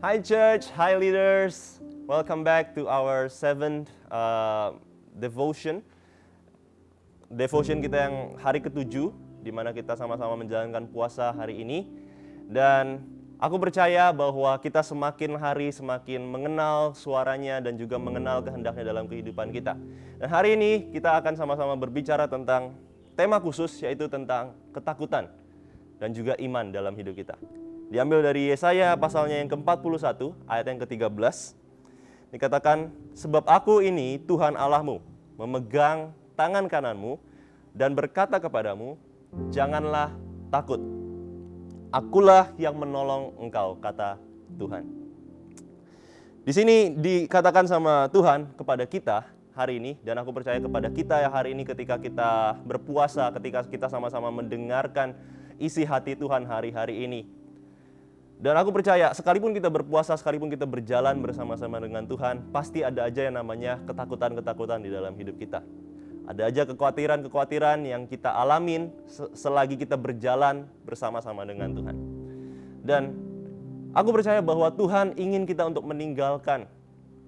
Hi church, hi leaders. Welcome back to our seventh devotion. Devotion kita yang hari ke-7, di mana kita sama-sama menjalankan puasa hari ini. Dan aku percaya bahwa kita semakin hari semakin mengenal suaranya dan juga mengenal kehendaknya dalam kehidupan kita. Dan hari ini kita akan sama-sama berbicara tentang tema khusus, yaitu tentang ketakutan dan juga iman dalam hidup kita. Diambil dari Yesaya pasalnya yang ke-41, ayat yang ke-13. Dikatakan, sebab aku ini Tuhan Allahmu, memegang tangan kananmu dan berkata kepadamu, janganlah takut. Akulah yang menolong engkau, kata Tuhan. Di sini dikatakan sama Tuhan kepada kita hari ini, dan aku percaya kepada kita ya hari ini ketika kita berpuasa, ketika kita sama-sama mendengarkan isi hati Tuhan hari-hari ini. Dan aku percaya, sekalipun kita berpuasa, sekalipun kita berjalan bersama-sama dengan Tuhan, pasti ada aja yang namanya ketakutan-ketakutan di dalam hidup kita. Ada aja kekhawatiran-kekhawatiran yang kita alamin selagi kita berjalan bersama-sama dengan Tuhan. Dan aku percaya bahwa Tuhan ingin kita untuk meninggalkan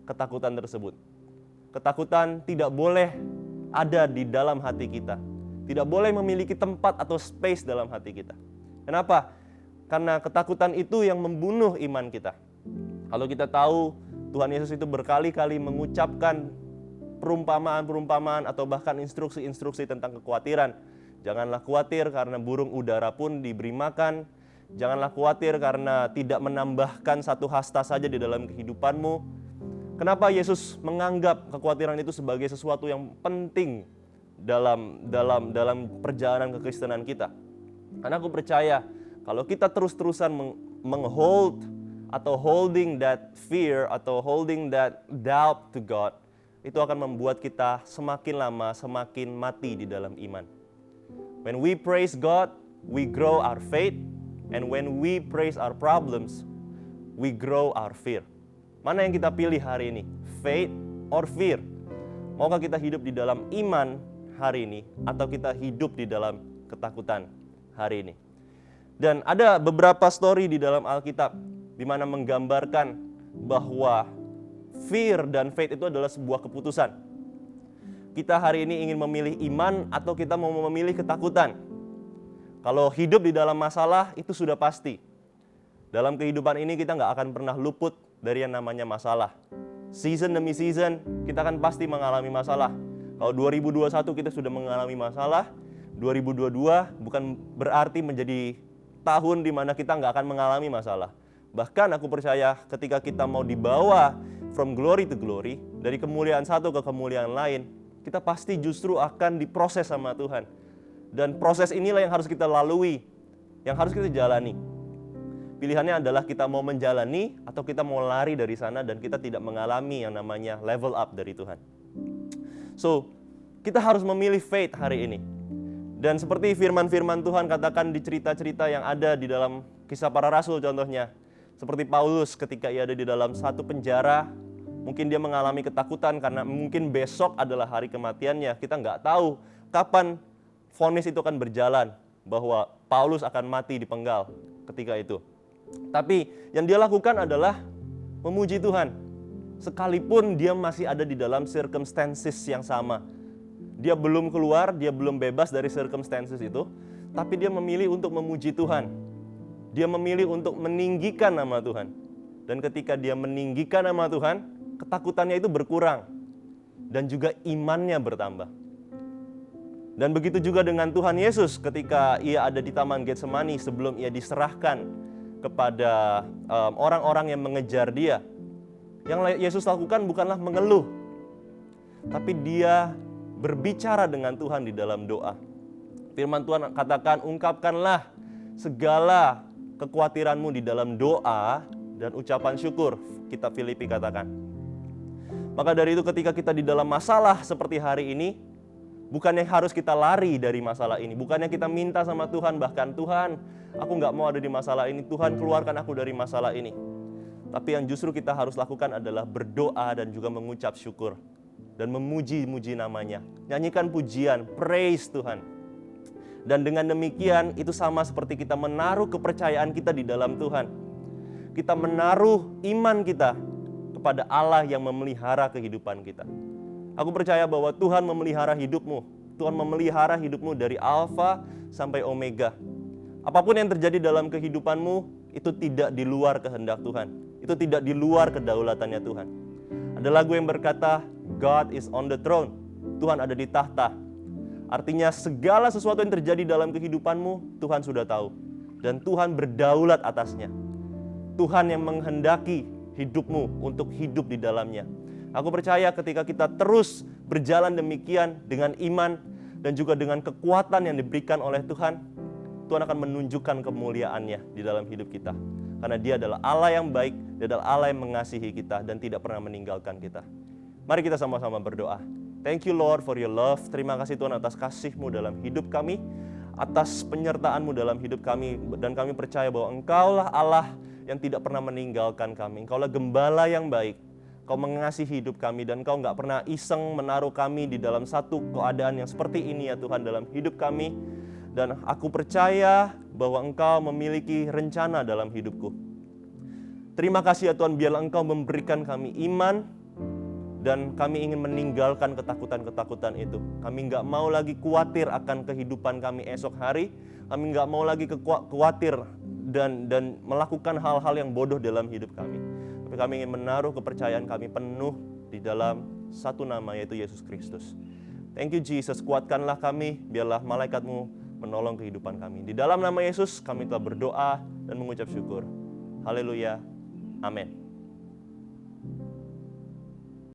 ketakutan tersebut. Ketakutan tidak boleh ada di dalam hati kita. Tidak boleh memiliki tempat atau space dalam hati kita. Kenapa? Karena ketakutan itu yang membunuh iman kita. Kalau kita tahu Tuhan Yesus itu berkali-kali mengucapkan perumpamaan-perumpamaan atau bahkan instruksi-instruksi tentang kekhawatiran. Janganlah khawatir karena burung udara pun diberi makan. Janganlah khawatir karena tidak menambahkan satu hasta saja di dalam kehidupanmu. Kenapa Yesus menganggap kekhawatiran itu sebagai sesuatu yang penting dalam perjalanan kekristenan kita? Karena aku percaya kalau kita terus-terusan menghold atau holding that fear atau holding that doubt to God, itu akan membuat kita semakin lama semakin mati di dalam iman. When we praise God, we grow our faith, and when we praise our problems, we grow our fear. Mana yang kita pilih hari ini? Faith or fear? Maukah kita hidup di dalam iman hari ini atau kita hidup di dalam ketakutan hari ini? Dan ada beberapa story di dalam Alkitab di mana menggambarkan bahwa fear dan faith itu adalah sebuah keputusan. Kita hari ini ingin memilih iman atau kita mau memilih ketakutan. Kalau hidup di dalam masalah itu sudah pasti. Dalam kehidupan ini kita nggak akan pernah luput dari yang namanya masalah. Season demi season kita akan pasti mengalami masalah. Kalau 2021 kita sudah mengalami masalah, 2022 bukan berarti menjadi tahun di mana kita nggak akan mengalami masalah. Bahkan aku percaya ketika kita mau dibawa from glory to glory, dari kemuliaan satu ke kemuliaan lain, kita pasti justru akan diproses sama Tuhan. Dan proses inilah yang harus kita lalui, yang harus kita jalani. Pilihannya adalah kita mau menjalani atau kita mau lari dari sana dan kita tidak mengalami yang namanya level up dari Tuhan. So, kita harus memilih faith hari ini. Dan seperti firman-firman Tuhan katakan di cerita-cerita yang ada di dalam Kisah Para Rasul contohnya. Seperti Paulus ketika ia ada di dalam satu penjara, mungkin dia mengalami ketakutan karena mungkin besok adalah hari kematiannya. Kita nggak tahu kapan vonis itu akan berjalan, bahwa Paulus akan mati dipenggal ketika itu. Tapi yang dia lakukan adalah memuji Tuhan. Sekalipun dia masih ada di dalam circumstances yang sama. Dia belum keluar, dia belum bebas dari circumstances itu, tapi dia memilih untuk memuji Tuhan. Dia memilih untuk meninggikan nama Tuhan. Dan ketika dia meninggikan nama Tuhan, ketakutannya itu berkurang. Dan juga imannya bertambah. Dan begitu juga dengan Tuhan Yesus ketika ia ada di Taman Getsemani sebelum ia diserahkan kepada orang-orang yang mengejar dia. Yang Yesus lakukan bukanlah mengeluh, tapi dia berbicara dengan Tuhan di dalam doa. Firman Tuhan katakan, ungkapkanlah segala kekhawatiranmu di dalam doa dan ucapan syukur. Kitab Filipi katakan. Maka dari itu ketika kita di dalam masalah seperti hari ini, bukannya harus kita lari dari masalah ini. Bukannya kita minta sama Tuhan, bahkan Tuhan, aku nggak mau ada di masalah ini. Tuhan, keluarkan aku dari masalah ini. Tapi yang justru kita harus lakukan adalah berdoa dan juga mengucap syukur. Dan memuji-muji namanya. Nyanyikan pujian, praise Tuhan. Dan dengan demikian itu sama seperti kita menaruh kepercayaan kita di dalam Tuhan. kita menaruh iman kita kepada Allah yang memelihara kehidupan kita. Aku percaya bahwa Tuhan memelihara hidupmu. Tuhan memelihara hidupmu dari alfa sampai omega. Apapun yang terjadi dalam kehidupanmu, itu tidak di luar kehendak Tuhan. Itu tidak di luar kedaulatannya Tuhan. Ada lagu yang berkata, God is on the throne. Tuhan ada di tahta. Artinya segala sesuatu yang terjadi dalam kehidupanmu, Tuhan sudah tahu. Dan Tuhan berdaulat atasnya. Tuhan yang menghendaki hidupmu untuk hidup di dalamnya. Aku percaya ketika kita terus berjalan demikian dengan iman dan juga dengan kekuatan yang diberikan oleh Tuhan, Tuhan akan menunjukkan kemuliaannya di dalam hidup kita. Karena Dia adalah Allah yang baik, Dia adalah Allah yang mengasihi kita dan tidak pernah meninggalkan kita. Mari kita sama-sama berdoa. Thank you Lord for your love. Terima kasih Tuhan atas kasih-Mu dalam hidup kami, atas penyertaan-Mu dalam hidup kami, dan kami percaya bahwa Engkaulah Allah yang tidak pernah meninggalkan kami. Engkaulah gembala yang baik. Kau mengasihi hidup kami dan Kau nggak pernah iseng menaruh kami di dalam satu keadaan yang seperti ini ya Tuhan dalam hidup kami. Dan aku percaya bahwa Engkau memiliki rencana dalam hidupku. Terima kasih ya Tuhan, biarlah Engkau memberikan kami iman dan kami ingin meninggalkan ketakutan-ketakutan itu. Kami nggak mau lagi khawatir akan kehidupan kami esok hari. Kami nggak mau lagi khawatir dan melakukan hal-hal yang bodoh dalam hidup kami. Tapi kami ingin menaruh kepercayaan kami penuh di dalam satu nama, yaitu Yesus Kristus. Thank you Jesus, kuatkanlah kami, biarlah malaikat-Mu menolong kehidupan kami. Di dalam nama Yesus kami telah berdoa dan mengucap syukur. Haleluya. Amin.